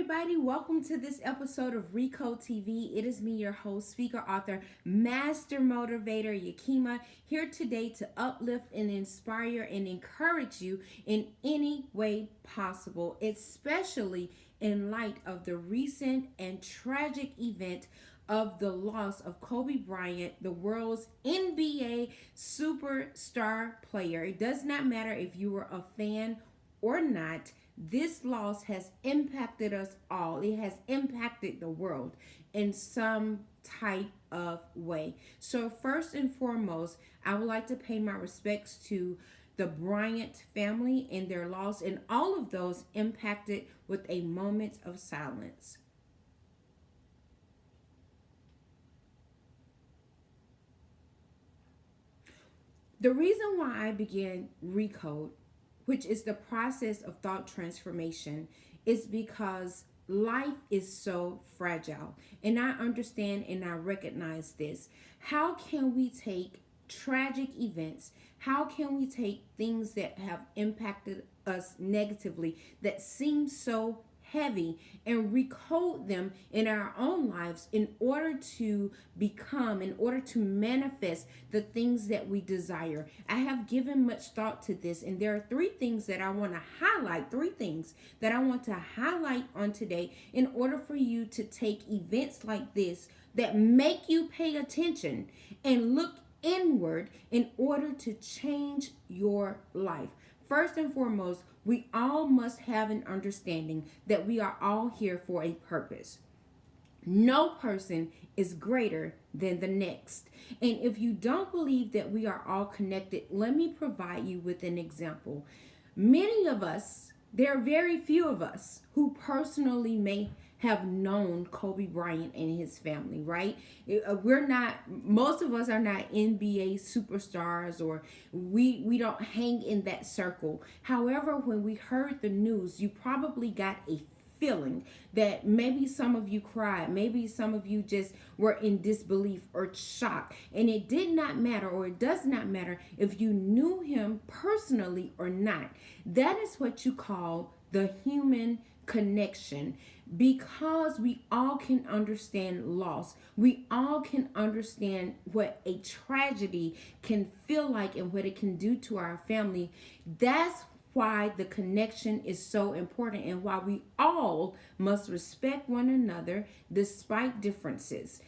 everybody. Welcome to this episode of ReCode TV. It is me, your host, speaker, author, master motivator Yakima, here today to uplift and inspire and encourage you in any way possible, especially in light of the recent and tragic event of the loss of Kobe Bryant, the world's NBA superstar player. It does not matter if you were a fan or not. This loss has impacted us all. It has impacted the world in some type of way. So first and foremost, I would like to pay my respects to the Bryant family and their loss and all of those impacted with a moment of silence. The reason why I began ReCode, which is the process of thought transformation, is because life is so fragile. And I understand and I recognize this. How can we take tragic events? How can we take things that have impacted us negatively that seem so heavy and recode them in our own lives in order to become, in order to manifest the things that we desire? I have given much thought to this, and there are three things that I want to highlight, on today in order for you to take events like this that make you pay attention and look inward in order to change your life. First and foremost, we all must have an understanding that we are all here for a purpose. No person is greater than the next. And if you don't believe that we are all connected, let me provide you with an example. Many of us, there are very few of us who personally may have known Kobe Bryant and his family, right? Most of us are not NBA superstars, or we don't hang in that circle. However, when we heard the news, you probably got a feeling that maybe some of you cried, maybe some of you just were in disbelief or shock. And it did not matter, or it does not matter if you knew him personally or not. That is what you call the human connection, because we all can understand loss. We all can understand what a tragedy can feel like and what it can do to our family. That's why the connection is so important, and why we all must respect one another despite differences.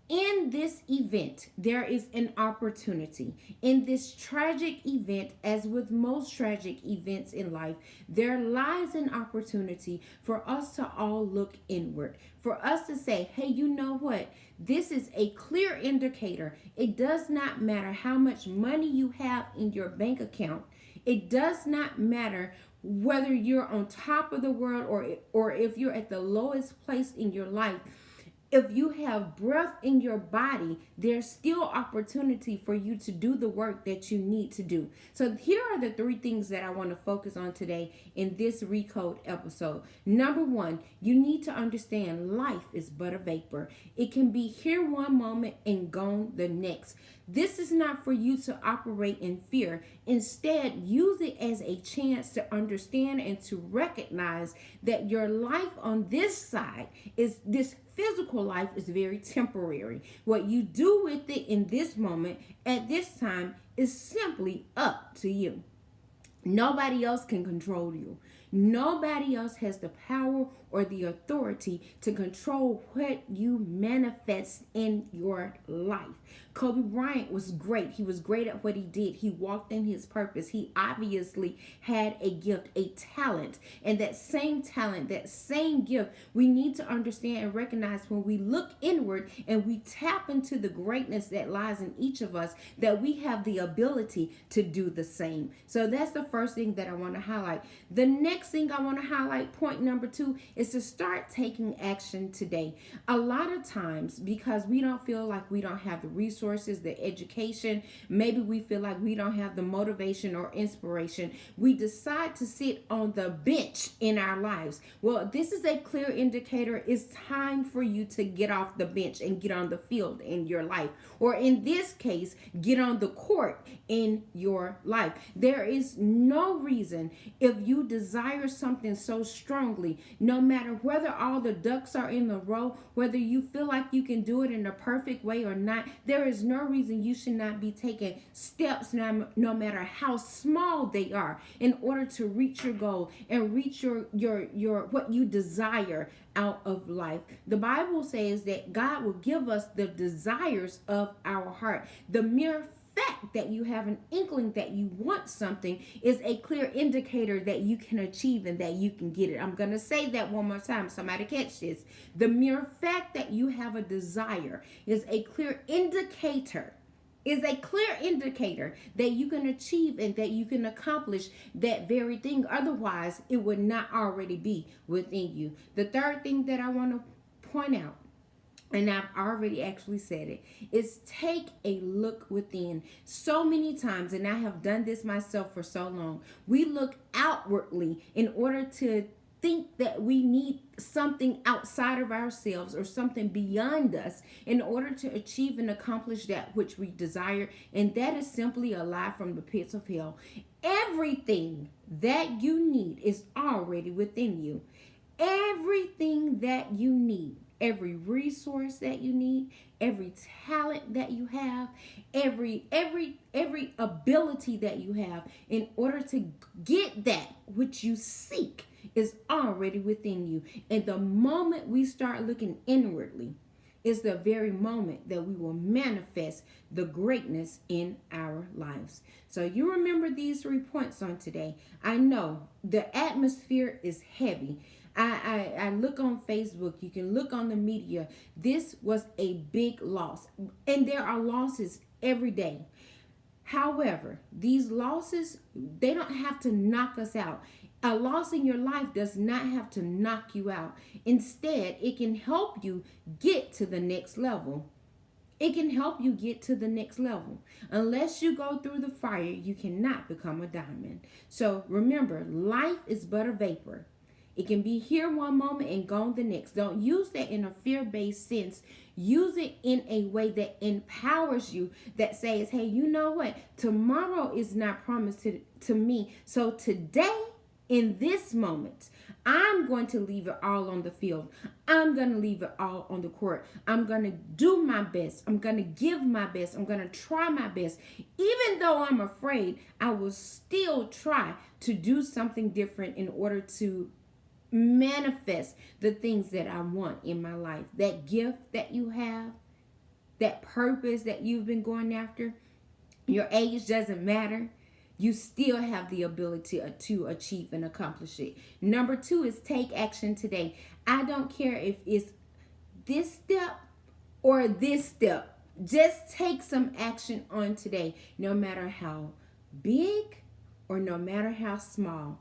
In this event, there is an opportunity. In this tragic event, as with most tragic events in life, there lies an opportunity for us to all look inward. For us to say, hey, you know what? This is a clear indicator. It does not matter how much money you have in your bank account. It does not matter whether you're on top of the world or if you're at the lowest place in your life. If you have breath in your body, there's still opportunity for you to do the work that you need to do. So here are the three things that I want to focus on today in this ReCode episode. Number one, you need to understand life is but a vapor. It can be here one moment and gone the next. This is not for you to operate in fear. Instead, use it as a chance to understand and to recognize that your life on this side is this physical life is very temporary. What you do with it in this moment at this time is simply up to you. Nobody else can control you. Nobody else has the power or the authority to control what you manifest in your life. Kobe Bryant was great. He was great at what he did. He walked in his purpose. He obviously had a gift, a talent. And that same talent, that same gift, we need to understand and recognize when we look inward and we tap into the greatness that lies in each of us, that we have the ability to do the same. So that's the first thing that I want to highlight. The next thing I want to highlight, point number two, is to start taking action today. A lot of times, because we don't feel like we don't have the resources, the education, maybe we feel like we don't have the motivation or inspiration, we decide to sit on the bench in our lives. Well, this is a clear indicator. It's time for you to get off the bench and get on the field in your life, or in this case, get on the court in your life. There is no reason, if you desire desire something so strongly, no matter whether all the ducks are in the row, whether you feel like you can do it in a perfect way or not, there is no reason you should not be taking steps, no matter how small they are, in order to reach your goal and reach your what you desire out of life. The Bible says that God will give us the desires of our heart. The mere fact that you have an inkling that you want something is a clear indicator that you can achieve and that you can get it. I'm going to say that one more time. Somebody catch this. The mere fact that you have a desire is a clear indicator that you can achieve and that you can accomplish that very thing. Otherwise, it would not already be within you. The third thing that I want to point out, and I've already actually said it, is take a look within. So many times, and I have done this myself for so long, we look outwardly in order to think that we need something outside of ourselves or something beyond us in order to achieve and accomplish that which we desire. And that is simply a lie from the pits of hell. Everything that you need is already within you. Everything that you need, every resource that you need, every talent that you have, every ability that you have in order to get that which you seek is already within you. And the moment we start looking inwardly is the very moment that we will manifest the greatness in our lives. So you remember these 3 points on today. I know the atmosphere is heavy. I look on Facebook, you can look on the media. This was a big loss, and there are losses every day. However, these losses, they don't have to knock us out. A loss in your life does not have to knock you out. Instead, it can help you get to the next level. It can help you get to the next level. Unless you go through the fire, you cannot become a diamond. So remember, life is but a vapor. It can be here one moment and gone the next. Don't use that in a fear-based sense. Use it in a way that empowers you, that says, hey, you know what? Tomorrow is not promised to me. So today, in this moment, I'm going to leave it all on the field. I'm going to leave it all on the court. I'm going to do my best. I'm going to give my best. I'm going to try my best. Even though I'm afraid, I will still try to do something different in order to manifest the things that I want in my life. That gift that you have, that purpose that you've been going after, your age doesn't matter. You still have the ability to achieve and accomplish it. Number 2 is take action today. I don't care if it's this step or this step. Just take some action on today, no matter how big or no matter how small.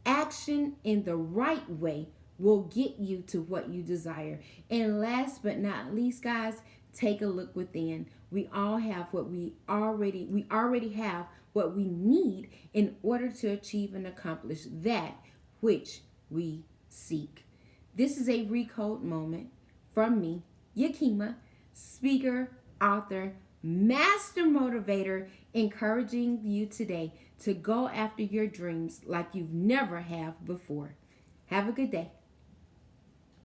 Action in the right way will get you to what you desire. And last but not least, guys, take a look within. We all have what we already have what we need in order to achieve and accomplish that which we seek. This is a ReCode moment from me, Yakima, speaker, author, master motivator, encouraging you today to go after your dreams like you've never have before. Have a good day.